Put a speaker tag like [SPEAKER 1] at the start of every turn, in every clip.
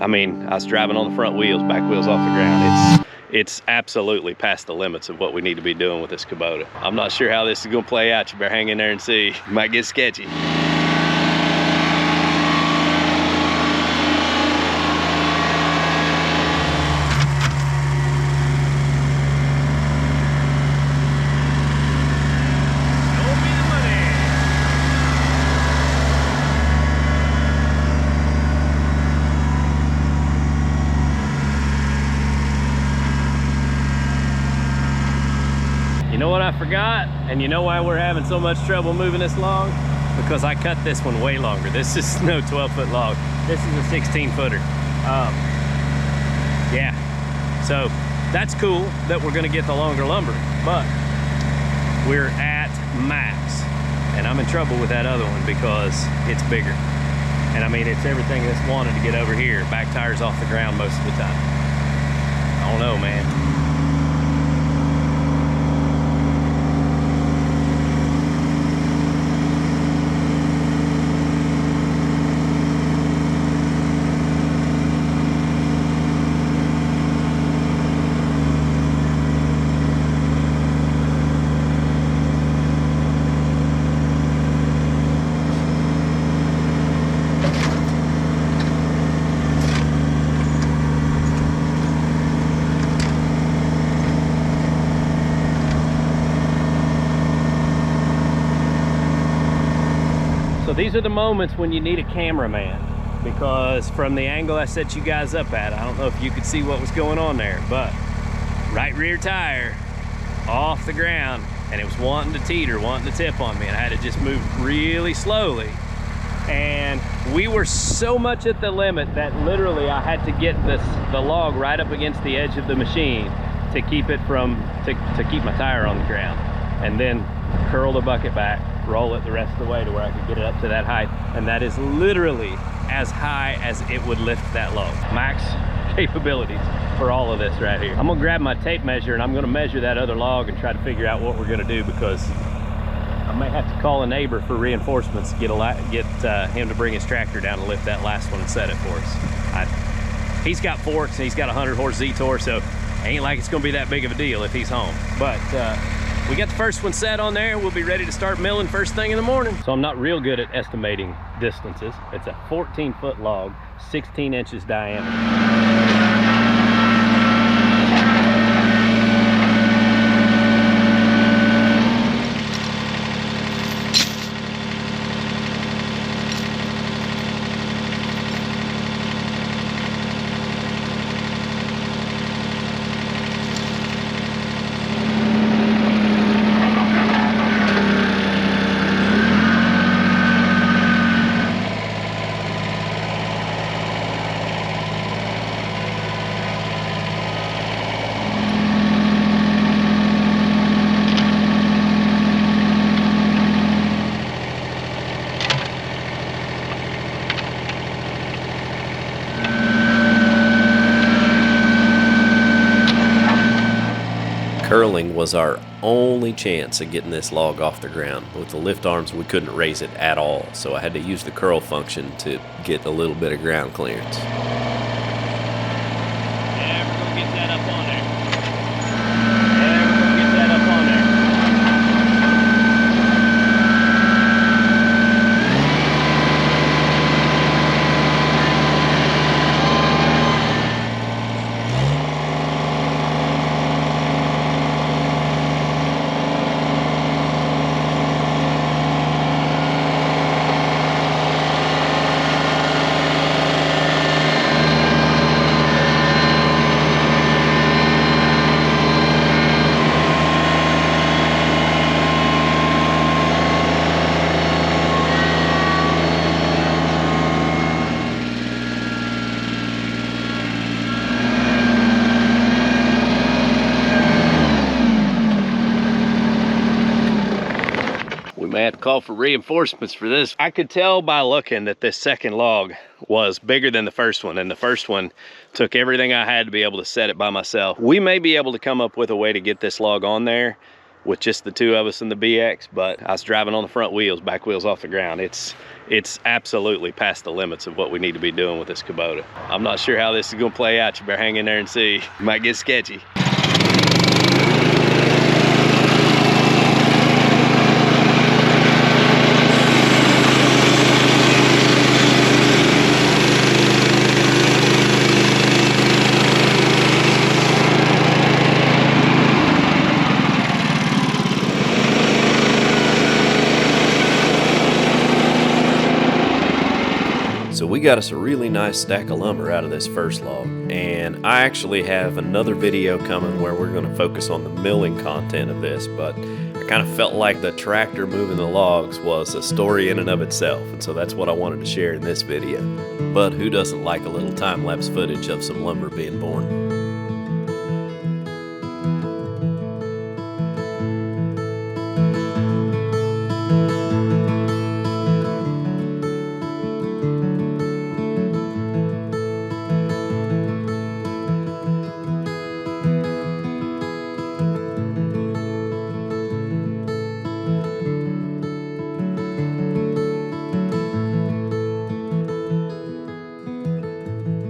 [SPEAKER 1] I mean, I was driving on the front wheels, back wheels off the ground. It's absolutely past the limits of what we need to be doing with this Kubota. I'm not sure how this is gonna play out. You better hang in there and see. It might get sketchy. You know what I forgot? And you know why we're having so much trouble moving this log? Because I cut this one way longer. This is no 12-foot log. This is a 16-footer. Yeah, so that's cool that we're gonna get the longer lumber, but we're at max. And I'm in trouble with that other one because it's bigger. And I mean, it's everything that's wanted to get over here. Back tire's off the ground most of the time. I don't know, man. So these are the moments when you need a cameraman, because from the angle I set you guys up at, I don't know if you could see what was going on there, but right rear tire off the ground, and it was wanting to teeter, wanting to tip on me, and I had to just move really slowly. And we were so much at the limit that literally I had to get the log right up against the edge of the machine to keep it from, to keep my tire on the ground, and then curl the bucket back, roll it the rest of the way to where I could get it up to that height. And that is literally as high as it would lift that log. Max capabilities for all of this right here. I'm gonna grab my tape measure and I'm gonna measure that other log and try to figure out what we're gonna do, because I may have to call a neighbor for reinforcements to get him to bring his tractor down to lift that last one and set it for us. He's got forks and he's got a 100-horse Z-Tor, so ain't like it's gonna be that big of a deal if he's home. But we got the first one set on there. We'll be ready to start milling first thing in the morning. So I'm not real good at estimating distances. It's a 14-foot log, 16 inches diameter. Curling was our only chance of getting this log off the ground. With the lift arms, we couldn't raise it at all, so I had to use the curl function to get a little bit of ground clearance. Yeah, we're gonna get that up on there. Yeah, we're gonna get that up on there. May have to call for reinforcements for this. I could tell by looking that this second log was bigger than the first one, and the first one took everything I had to be able to set it by myself. We may be able to come up with a way to get this log on there with just the two of us in the BX, but I was driving on the front wheels, back wheels off the ground. It's absolutely past the limits of what we need to be doing with this Kubota. I'm not sure how this is gonna play out. You better hang in there and see. It might get sketchy.
[SPEAKER 2] So we got us a really nice stack of lumber out of this first log, and I actually have another video coming where we're going to focus on the milling content of this, but I kind of felt like the tractor moving the logs was a story in and of itself, and so that's what I wanted to share in this video. But who doesn't like a little time-lapse footage of some lumber being born?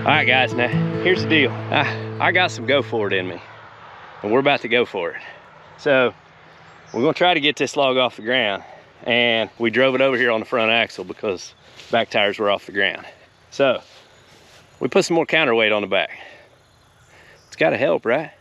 [SPEAKER 1] All right, guys, now here's the deal. I got some go for it in me, and we're about to go for it. So we're gonna try to get this log off the ground, and we drove it over here on the front axle because back tires were off the ground. So we put some more counterweight on the back. It's gotta help, right?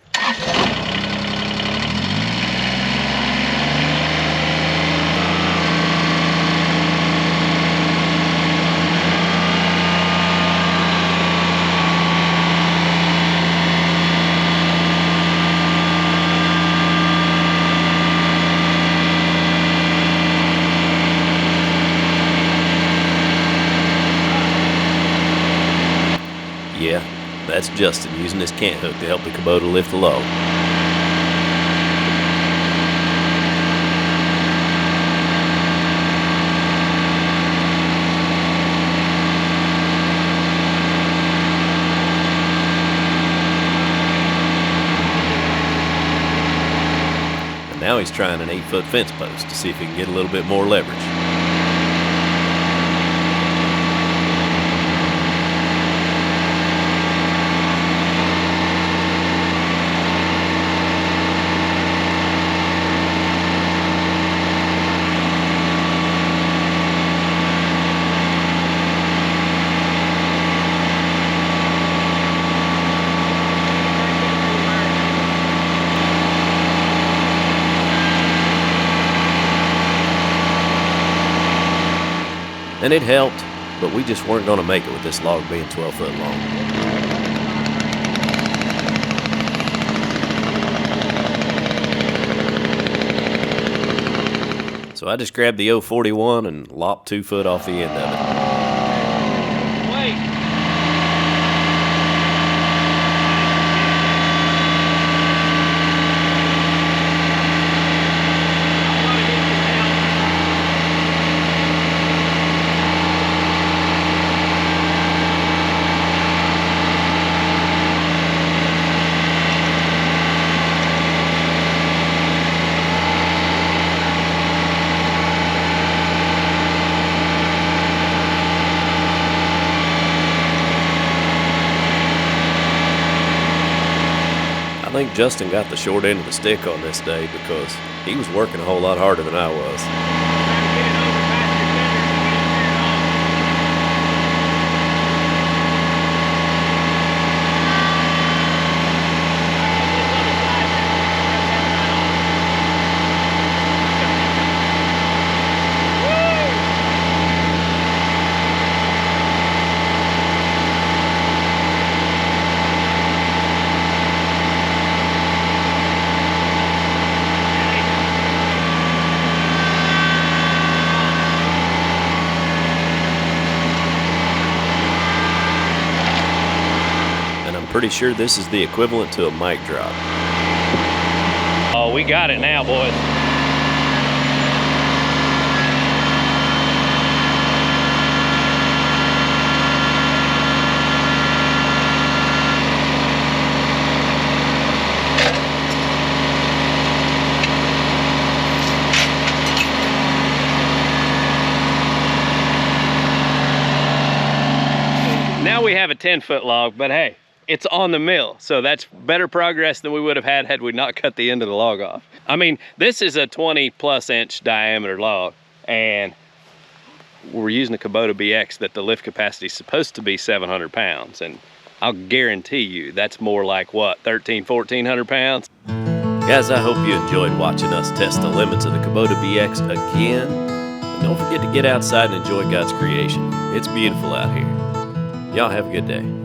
[SPEAKER 2] Yeah, that's Justin using his cant hook to help the Kubota lift the log. And now he's trying an 8-foot fence post to see if he can get a little bit more leverage. And it helped, but we just weren't going to make it with this log being 12 foot long. So I just grabbed the 041 and lopped 2 foot off the end of it. I think Justin got the short end of the stick on this day because he was working a whole lot harder than I was. Pretty sure this is the equivalent to a mic drop.
[SPEAKER 1] Oh, we got it now, boys. have a 10-foot log, but hey, it's on the mill. So that's better progress than we would have had we not cut the end of the log off. I mean, this is a 20+ inch diameter log, and we're using a Kubota BX that the lift capacity is supposed to be 700 pounds. And I'll guarantee you that's more like what, 1,400 pounds?
[SPEAKER 2] Guys, I hope you enjoyed watching us test the limits of the Kubota BX again. And don't forget to get outside and enjoy God's creation. It's beautiful out here. Y'all have a good day.